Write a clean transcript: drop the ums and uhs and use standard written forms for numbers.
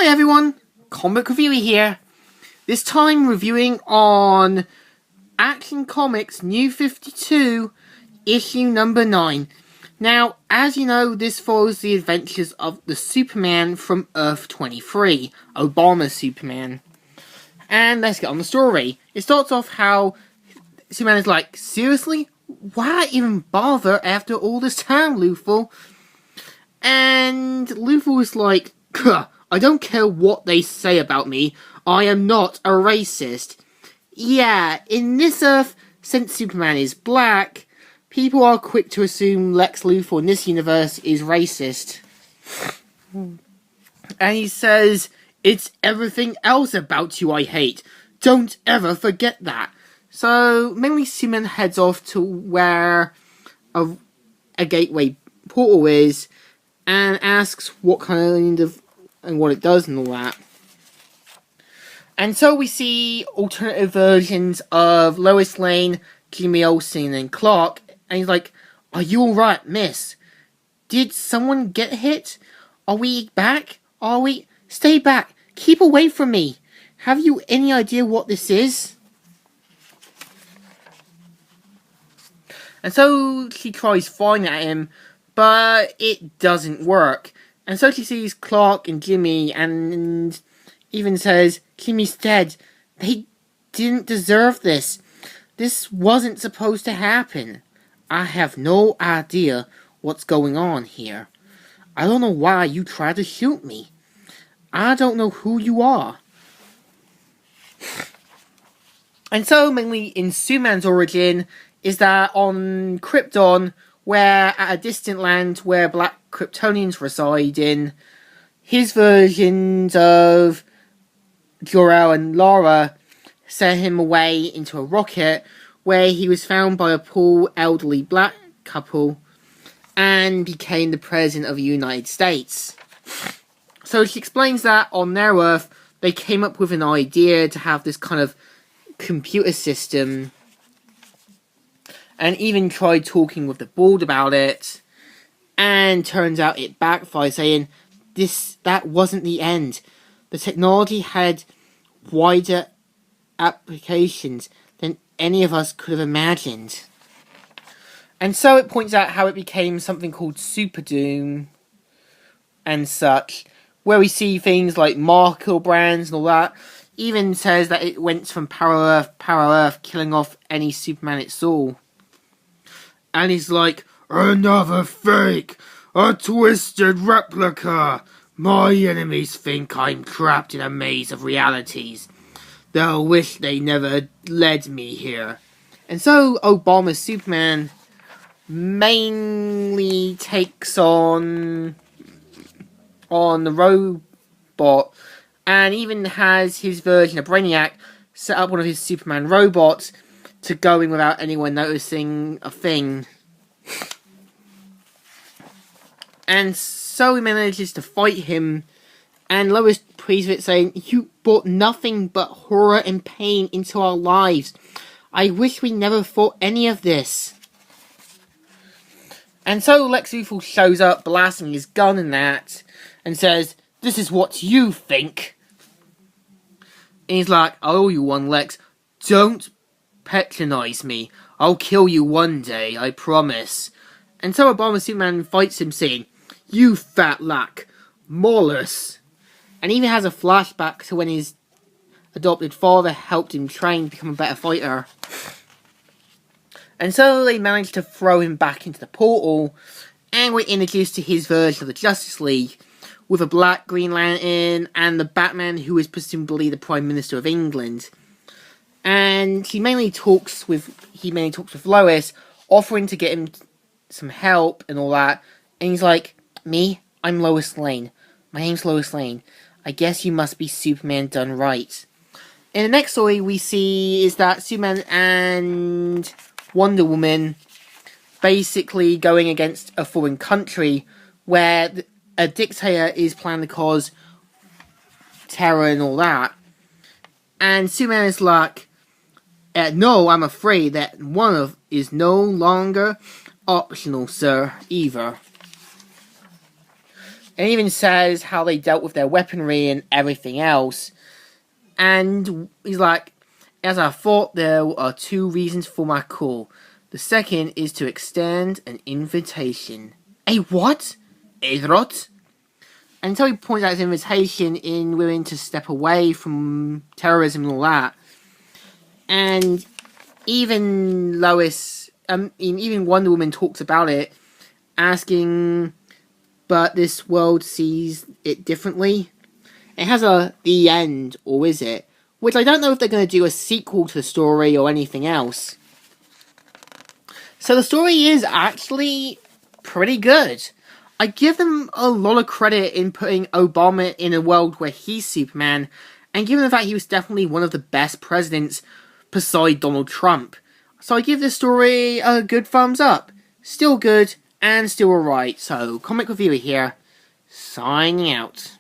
Hi everyone, Comic Reviewer here. This time reviewing on Action Comics New 52, issue number 9. Now, as you know, this follows the adventures of the Superman from Earth 23, Obama's Superman. And let's get on the story. It starts off how Superman is like, seriously? Why even bother after all this time, Luthor? And Luthor is like, I don't care what they say about me, I am not a racist. Yeah, in this Earth, since Superman is black, people are quick to assume Lex Luthor in this universe is racist. And he says, it's everything else about you I hate. Don't ever forget that. So, mainly Superman heads off to where a gateway portal is, and asks what kind of, and what it does and all that. And so we see alternative versions of Lois Lane, Jimmy Olsen, and Clark, and he's like, are you alright, miss? Did someone get hit? Are we back? Are we? Stay back! Keep away from me! Have you any idea what this is? And so she tries firing at him, but it doesn't work. And so she sees Clark and Jimmy and even says, Jimmy's dead. They didn't deserve this. This wasn't supposed to happen. I have no idea what's going on here. I don't know why you tried to shoot me. I don't know who you are. And so, mainly in Superman's origin, is that on Krypton, where at a distant land where black Kryptonians reside in, his versions of Jor-El and Lara sent him away into a rocket where he was found by a poor elderly black couple and became the President of the United States. So she explains that on their Earth, they came up with an idea to have this kind of computer system, and even tried talking with the board about it, and turns out it backfired, saying that wasn't the end. The technology had wider applications than any of us could have imagined. And so it points out how it became something called Super Doom and such, where we see things like Markle brands and all that. Even says that it went from Power Earth, killing off any Superman it saw. And he's like, another fake! A twisted replica! My enemies think I'm trapped in a maze of realities. They'll wish they never led me here. And so Obama's Superman mainly takes on the robot, and even has his version of Brainiac set up one of his Superman robots to go in without anyone noticing a thing. And so he manages to fight him, and Lois prays it, saying, you brought nothing but horror and pain into our lives. I wish we never fought any of this. And so Lex Luthor shows up, blasting his gun and that, and says, this is what you think. And he's like, I owe you one, Lex. Don't patronize me. I'll kill you one day, I promise. And so Obama Superman fights him, saying, you fat lack, Morlus. And even has a flashback to when his adopted father helped him train to become a better fighter. And so they managed to throw him back into the portal, and we're introduced to his version of the Justice League, with a black Green Lantern and the Batman, who is presumably the Prime Minister of England. And he mainly talks with Lois, offering to get him some help and all that. And he's like, me? I'm Lois Lane. My name's Lois Lane. I guess you must be Superman done right. In the next story we see is that Superman and Wonder Woman basically going against a foreign country where a dictator is planning to cause terror and all that. And Superman is like, no, I'm afraid that one is no longer optional, sir, either. and even says how they dealt with their weaponry and everything else. And he's like, as I thought, there are two reasons for my call. The second is to extend an invitation. A what? Edrot? And so he points out his invitation in willing to step away from terrorism and all that. And even Lois, even Wonder Woman talks about it, asking, but this world sees it differently. It has a the end, or is it? Which I don't know if they're going to do a sequel to the story or anything else. So the story is actually pretty good. I give them a lot of credit in putting Obama in a world where he's Superman, and given the fact he was definitely one of the best presidents beside Donald Trump. So I give this story a good thumbs up. Still good, and still alright. So, Comic Reviewer here, signing out.